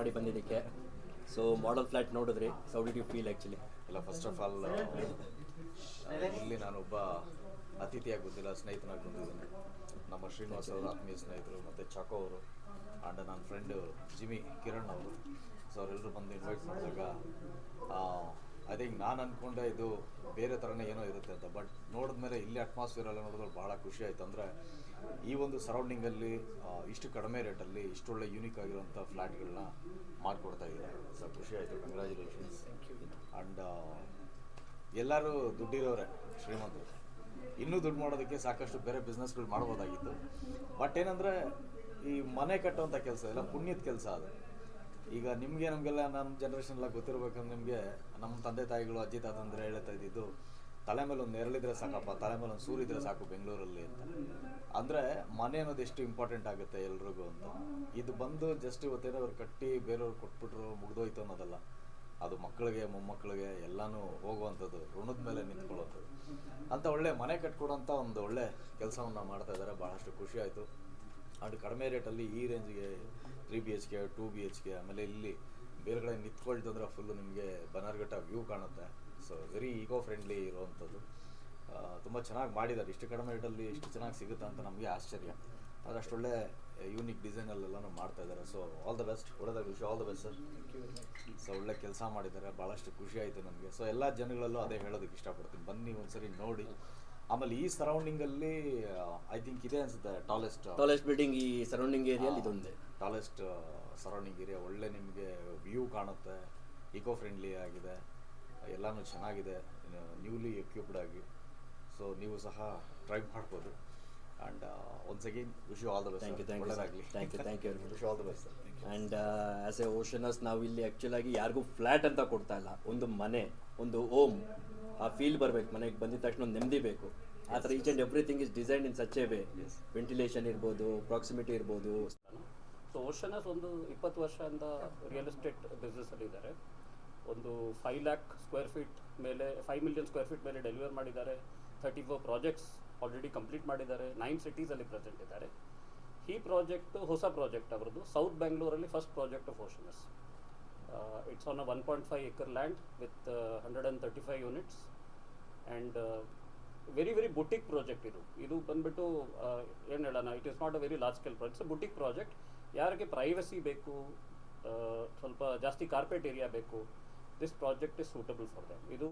ಮಾಡಿ ಬಂದಿದ್ದಕ್ಕೆ. So model flat ನೋಡಿದ್ರಿ, how did you feel actually? ಇಲ್ಲ, ಫಸ್ಟ್ ಆಫ್ ಆಲ್ ಇಲ್ಲಿ ನಾನೊಬ್ಬ ಅತಿಥಿಯಾಗಿ ಬಂದಿಲ್ಲ, ಸ್ನೇಹಿತನಾಗಿ ಬಂದಿದ್ದೇನೆ. ನಮ್ಮ ಶ್ರೀನಿವಾಸ್ ಅವರು ಆತ್ಮೀಯ ಸ್ನೇಹಿತರು, ಮತ್ತು ಚಾಕೋ ಅವರು ಆ್ಯಂಡ್ ನನ್ನ ಫ್ರೆಂಡು ಜಿಮಿ ಕಿರಣ್ ಅವರು. ಸೊ ಅವರೆಲ್ಲರೂ ಬಂದು ಇನ್ವೈಟ್ ಮಾಡಿದಾಗ ಐ ಥಿಂಕ್ ನಾನು ಅಂದ್ಕೊಂಡೆ ಇದು ಬೇರೆ ಥರನೇ ಏನೋ ಇರುತ್ತೆ ಅಂತ. ಬಟ್ ನೋಡಿದ್ಮೇಲೆ ಇಲ್ಲಿ ಅಟ್ಮಾಸ್ಫಿಯರ್ ಎಲ್ಲ ನೋಡಿದ್ರೆ ಭಾಳ ಖುಷಿ ಆಯಿತು. ಅಂದರೆ ಈ ಒಂದು ಸರೌಂಡಿಂಗಲ್ಲಿ ಇಷ್ಟು ಕಡಿಮೆ ರೇಟಲ್ಲಿ ಇಷ್ಟೊಳ್ಳೆ ಯೂನಿಕ್ ಆಗಿರೋಂಥ ಫ್ಲ್ಯಾಟ್ಗಳನ್ನ ಮಾಡಿಕೊಡ್ತಾ ಇದ್ದಾರೆ. ಸೊ ಖುಷಿ ಆಯಿತು, ಕಂಗ್ರ್ಯಾಚುಲೇಷನ್ಸ್. ಆ್ಯಂಡ್ ಎಲ್ಲರೂ ದುಡ್ಡಿರೋರೆ, ಶ್ರೀಮಂತರು. ಇನ್ನೂ ದುಡ್ಡು ಮಾಡೋದಕ್ಕೆ ಸಾಕಷ್ಟು ಬೇರೆ ಬಿಸ್ನೆಸ್ಗಳು ಮಾಡ್ಬೋದಾಗಿತ್ತು. ಬಟ್ ಏನಂದರೆ ಈ ಮನೆ ಕಟ್ಟುವಂಥ ಕೆಲಸ ಎಲ್ಲ ಪುಣ್ಯದ ಕೆಲಸ ಅದು. ಈಗ ನಿಮಗೆ ನಮಗೆಲ್ಲ ನಮ್ಮ ಜನ್ರೇಷನ್ನೆಲ್ಲ ಗೊತ್ತಿರಬೇಕಂದ್ರೆ ನಿಮಗೆ ನಮ್ಮ ತಂದೆ ತಾಯಿಗಳು ಅಜ್ಜಿ ತಾತಂದ್ರೆ ಹೇಳ್ತಾ ಇದ್ದಿದ್ದು, ತಲೆ ಮೇಲೆ ಒಂದು ನೆರಳಿದ್ರೆ ಸಾಕಪ್ಪ, ತಲೆ ಮೇಲೆ ಒಂದು ಸೂರಿದ್ರೆ ಸಾಕು ಬೆಂಗಳೂರಲ್ಲಿ ಅಂತ. ಅಂದರೆ ಮನೆ ಅನ್ನೋದು ಎಷ್ಟು ಇಂಪಾರ್ಟೆಂಟ್ ಆಗುತ್ತೆ ಎಲ್ರಿಗೂ ಅಂತ. ಇದು ಬಂದು ಜಸ್ಟ್ ಇವತ್ತೇನೋ ಅವ್ರು ಕಟ್ಟಿ ಬೇರೆಯವ್ರು ಕೊಟ್ಬಿಟ್ರು ಮುಗ್ದೋಯ್ತು ಅನ್ನೋದಲ್ಲ. ಅದು ಮಕ್ಕಳಿಗೆ ಮೊಮ್ಮಕ್ಕಳಿಗೆ ಎಲ್ಲನೂ ಹೋಗುವಂಥದ್ದು, ಋಣದ ಮೇಲೆ ನಿಂತ್ಕೊಳ್ಳೋದು ಅಂತ ಒಳ್ಳೆ ಮನೆ ಕಟ್ಕೊಡೋಂಥ ಒಂದು ಒಳ್ಳೆ ಕೆಲಸವನ್ನು ಮಾಡ್ತಾ ಇದ್ದಾರೆ. ಭಾಳಷ್ಟು ಖುಷಿ ಆಯಿತು. ಆ್ಯಂಡ್ ಕಡಿಮೆ ರೇಟಲ್ಲಿ ಈ ರೇಂಜ್ಗೆ 3 BHK 2 BHK, ಆಮೇಲೆ ಇಲ್ಲಿ ಬೇರೆ ಕಡೆ ನಿಂತ್ಕೊಳ್ತಂದ್ರೆ ಫುಲ್ಲು ನಿಮಗೆ ಬನ್ನರ್ಘಟ್ಟ ವ್ಯೂ ಕಾಣುತ್ತೆ. ಸೊ ವೆರಿ ಈಕೋ ಫ್ರೆಂಡ್ಲಿ ಇರುವಂಥದ್ದು. ತುಂಬ ಚೆನ್ನಾಗಿ ಮಾಡಿದ್ದಾರೆ. ಇಷ್ಟು ಕಡಿಮೆ ರೇಟಲ್ಲಿ ಇಷ್ಟು ಚೆನ್ನಾಗಿ ಸಿಗುತ್ತೆ ಅಂತ ನಮಗೆ ಆಶ್ಚರ್ಯ. ಆದರೆ ಅಷ್ಟೊಳ್ಳೆ ಯೂನಿಕ್ ಡಿಸೈನಲ್ಲೆಲ್ಲನೂ ಮಾಡ್ತಾ ಇದ್ದಾರೆ. ಸೊ ಆಲ್ ದ ಬೆಸ್ಟ್, ಒಳ್ಳೆದಾಗ wish all the best sir. So ಒಳ್ಳೆ ಕೆಲಸ ಮಾಡಿದ್ದಾರೆ, ಭಾಳಷ್ಟು ಖುಷಿ ಆಯಿತು ನನಗೆ. ಸೊ ಎಲ್ಲ ಜನಗಳಲ್ಲೂ ಅದೇ ಹೇಳೋದಕ್ಕೆ ಇಷ್ಟಪಡ್ತೀನಿ, ಬನ್ನಿ ಒಂದ್ಸರಿ ನೋಡಿ. ಆಮೇಲೆ ಈ ಸರೌಂಡಿಂಗಲ್ಲಿ ಐ ಥಿಂಕ್ ಇದೆ ಅನ್ಸುತ್ತೆ ಟಾಲೆಸ್ಟ್ ಬಿಲ್ಡಿಂಗ್ ಈ ಸರೌಂಡಿಂಗ್ ಏರಿಯಲ್ಲಿ ಇದೊಂದೇ ಟಾಲೆಸ್ಟ್ ಸರೌಂಡಿಂಗ್ ಏರಿಯಾ. ಒಳ್ಳೆ ನಿಮಗೆ ವ್ಯೂ ಕಾಣುತ್ತೆ, ಈಕೋ ಫ್ರೆಂಡ್ಲಿ ಆಗಿದೆ, ಎಲ್ಲನೂ ಚೆನ್ನಾಗಿದೆ, ನ್ಯೂಲಿ ಎಕ್ವಿಪ್ಡ್ ಆಗಿ. ಸೊ ನೀವು ಸಹ ಟ್ರೈ ಮಾಡ್ಬೋದು. And once again wish you all the best. ಒಳ್ಳೆಯದಾಗಲಿ. Thank you wish all the best sir. And as a Oceanus ನಾವು ಇಲ್ಲಿ ಆ್ಯಕ್ಚುಲಾಗಿ ಯಾರಿಗೂ ಫ್ಲ್ಯಾಟ್ ಅಂತ ಕೊಡ್ತಾ ಇಲ್ಲ, ಒಂದು ಮನೆ, ಒಂದು ಓಮ್, ಆ ಫೀಲ್ ಬರಬೇಕು. ಮನೆಗೆ ಬಂದಿದ ತಕ್ಷಣ ಒಂದು ನೆಮ್ಮದಿ ಬೇಕು. ಆ ಥರ each and everything is design in such A way. Ventilation ಇರ್ಬೋದು, ಪ್ರಾಕ್ಸಿಮಿಟಿ ಇರ್ಬೋದು. ಸೊ ಓಷನಸ್ ಒಂದು 20 ವರ್ಷದಿಂದ ರಿಯಲ್ ಎಸ್ಟೇಟ್ ಬಿಸ್ನೆಸ್ಸಲ್ಲಿ ಇದ್ದಾರೆ. ಒಂದು 5 lakh ಸ್ಕ್ವೇರ್ ಫೀಟ್ ಮೇಲೆ 5 million ಸ್ಕ್ವೇರ್ ಫೀಟ್ ಮೇಲೆ ಡೆಲಿವರ್ ಮಾಡಿದ್ದಾರೆ. 34 ಪ್ರಾಜೆಕ್ಟ್ಸ್ ಆಲ್ರೆಡಿ ಕಂಪ್ಲೀಟ್ ಮಾಡಿದ್ದಾರೆ. 9 ಸಿಟೀಸಲ್ಲಿ ಪ್ರೆಸೆಂಟ್ ಇದ್ದಾರೆ. ಈ ಪ್ರಾಜೆಕ್ಟು ಹೊಸ ಪ್ರಾಜೆಕ್ಟ್ ಅವರದ್ದು, ಸೌತ್ ಬ್ಯಾಂಗ್ಳೂರಲ್ಲಿ first project of Oceanus. It's on a 1.5 acre land with 135 units and very boutique project ಇದು ಬಂದುಬಿಟ್ಟು ಏನು ಹೇಳೋಣ, it is not a very large scale project, boutique project. ಯಾರಿಗೆ ಪ್ರೈವಸಿ ಬೇಕು, ಸ್ವಲ್ಪ ಜಾಸ್ತಿ ಕಾರ್ಪೆಟ್ ಏರಿಯಾ ಬೇಕು, this project is suitable for them. ಇದು